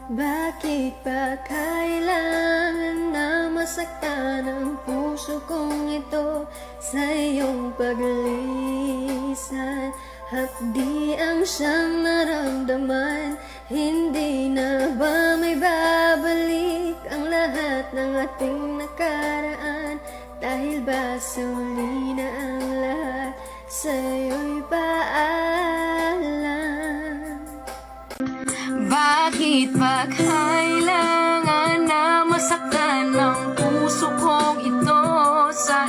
Bakit ba kailangan na masaktan ang puso kong ito sa iyong paglisan? Hapdi ang siyang naramdaman, hindi na ba may babalik ang lahat ng ating nakaraan? Dahil ba suli na ang lahat, sa'yo'y paalam. Bakit ba kailangan na masaktan ang puso kong ito sa